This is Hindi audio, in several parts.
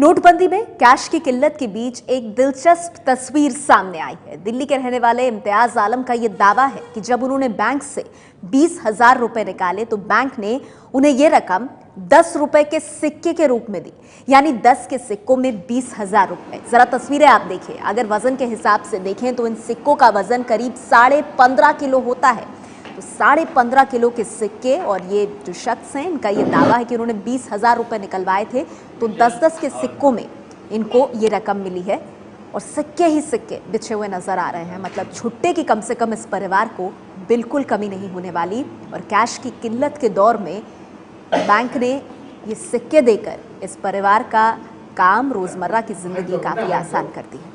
नोटबंदी में कैश की किल्लत के बीच एक दिलचस्प तस्वीर सामने आई है। दिल्ली के रहने वाले इम्तियाज आलम का यह दावा है कि जब उन्होंने बैंक से 20,000 रुपए निकाले तो बैंक ने उन्हें यह रकम 10 रुपए के सिक्के के रूप में दी, यानी 10 के सिक्कों में 20,000 रुपए। जरा तस्वीरें आप देखिए। अगर वजन के हिसाब से देखें तो इन सिक्कों का वजन करीब 15.5 किलो होता है। तो 15.5 किलो के सिक्के, और ये जो शख्स हैं इनका ये दावा है कि उन्होंने 20,000 रुपए निकलवाए थे, तो 10-10 के सिक्कों में इनको ये रकम मिली है और सिक्के ही सिक्के बिछे हुए नजर आ रहे हैं। मतलब छुट्टे की कम से कम इस परिवार को बिल्कुल कमी नहीं होने वाली। और कैश की किल्लत के दौर में बैंक ने ये सिक्के देकर इस परिवार का काम, रोजमर्रा की जिंदगी काफी आसान कर दी है।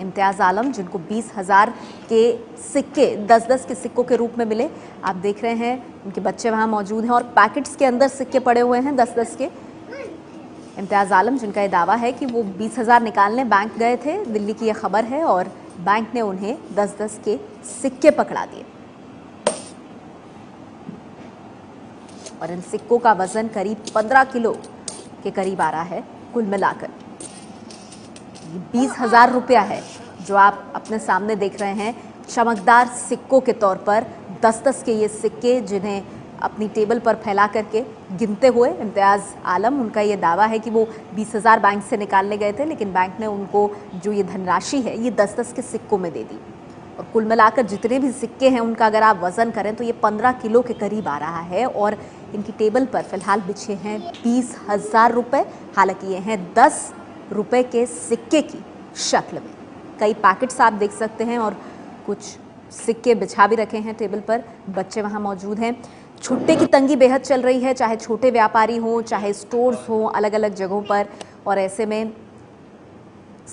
इम्तियाज आलम, जिनको 20,000 के सिक्के 10-10 के सिक्कों के रूप में मिले, आप देख रहे हैं उनके बच्चे वहां मौजूद हैं और पैकेट्स के अंदर सिक्के पड़े हुए हैं 10-10 के। इम्तियाज आलम, जिनका ये दावा है कि वो 20,000 निकालने बैंक गए थे, दिल्ली की यह खबर है, और बैंक ने उन्हें 10-10 के सिक्के पकड़ा दिए। और इन सिक्कों का वजन करीब 15 किलो के करीब आ रहा है। कुल मिलाकर 20,000 रुपया है जो आप अपने सामने देख रहे हैं, चमकदार सिक्कों के तौर पर 10-10 के ये सिक्के, जिन्हें अपनी टेबल पर फैला करके गिनते हुए इम्तियाज आलम, उनका ये दावा है कि वो 20,000 बैंक से निकालने गए थे, लेकिन बैंक ने उनको जो ये धनराशि है ये 10-10 के सिक्कों में दे दी। और कुल मिलाकर जितने भी सिक्के हैं उनका अगर आप वजन करें तो ये 15 किलो के करीब आ रहा है। और इनकी टेबल पर फिलहाल बिछे हैं 20,000 रुपये। हालांकि ये हैं 10 रुपए के सिक्के की शक्ल में। कई पैकेट्स आप देख सकते हैं और कुछ सिक्के बिछा भी रखे हैं टेबल पर। बच्चे वहां मौजूद हैं। छुट्टे की तंगी बेहद चल रही है, चाहे छोटे व्यापारी हों, चाहे स्टोर्स हों, अलग अलग जगहों पर। और ऐसे में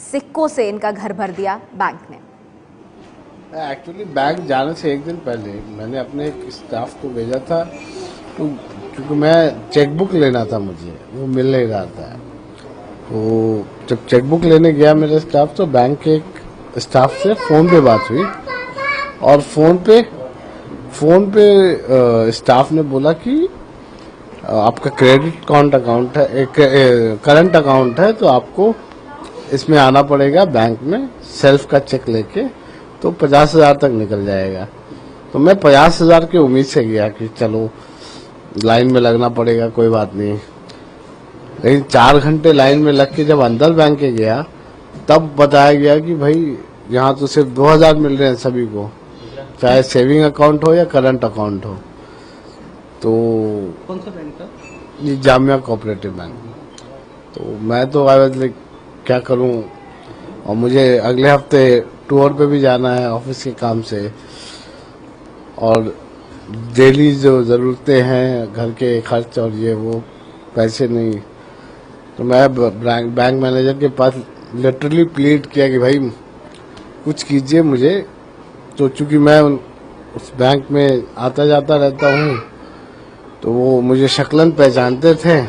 सिक्कों से इनका घर भर दिया बैंक ने। एक्चुअली बैंक जाने से एक दिन पहले मैंने अपने एक स्टाफ को भेजा था, तो क्योंकि मैं चेकबुक लेना था, मुझे वो मिल नहीं रहा था। तो जब चेकबुक लेने गया मेरे स्टाफ, तो बैंक के एक स्टाफ से फोन पे बात हुई, और फोन पे स्टाफ ने बोला कि आपका क्रेडिट अकाउंट है, एक करंट अकाउंट है, तो आपको इसमें आना पड़ेगा बैंक में सेल्फ का चेक लेके, तो 50,000 तक निकल जाएगा। तो मैं 50,000 की उम्मीद से गया कि चलो लाइन में लगना पड़ेगा, कोई बात नहीं। लेकिन 4 घंटे लाइन में लग के जब अंदर बैंक के गया, तब बताया गया कि भाई यहाँ तो सिर्फ 2,000 मिल रहे हैं सभी को, चाहे सेविंग अकाउंट हो या करंट अकाउंट हो। तो कौन सा बैंक था? ये जामिया कोऑपरेटिव बैंक। तो मैं तो क्या करूं, और मुझे अगले हफ्ते टूर पे भी जाना है ऑफिस के काम से, और डेली जो ज़रूरतें हैं, घर के खर्च और ये वो, पैसे नहीं। तो मैं बैंक मैनेजर के पास लिटरली प्लीड किया कि भाई कुछ कीजिए मुझे। तो चूंकि मैं उस बैंक में आता जाता रहता हूँ, तो वो मुझे शक्लन पहचानते थे,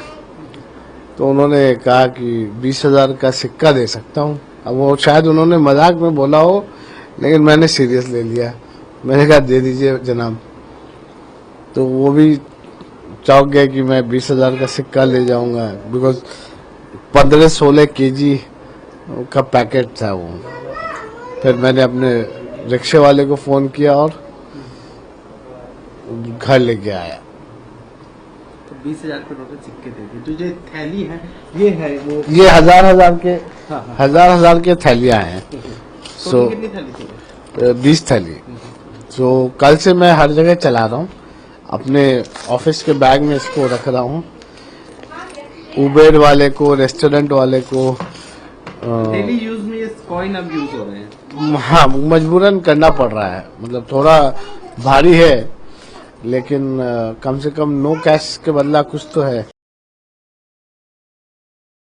तो उन्होंने कहा कि 20,000 का सिक्का दे सकता हूँ। अब वो शायद उन्होंने मजाक में बोला हो, लेकिन मैंने सीरियस ले लिया। मैंने कहा दे दीजिए जनाब। तो वो भी चौंक गए कि मैं 20,000 का सिक्का ले जाऊंगा, बिकॉज 15-16 केजी का पैकेट था वो। फिर मैंने अपने रिक्शे वाले को फोन किया और घर लेके आया। तो 20,000 के टोटल सिक्के थे। तो जो थैली है ये है वो, ये हजार के हाँ। हजार के थैलियां हैं। तो कितनी थैली थी? 20 थैली। तो कल से मैं हर जगह चला रहा हूँ, अपने ऑफिस के बैग में इसको रख रहा हूँ। उबेर वाले को, रेस्टोरेंट वाले को, डेली यूज में ये कॉइन अब यूज हो रहे हैं। हाँ, मजबूरन करना पड़ रहा है। मतलब थोड़ा भारी है, लेकिन कम से कम नो कैश के बदला कुछ तो है।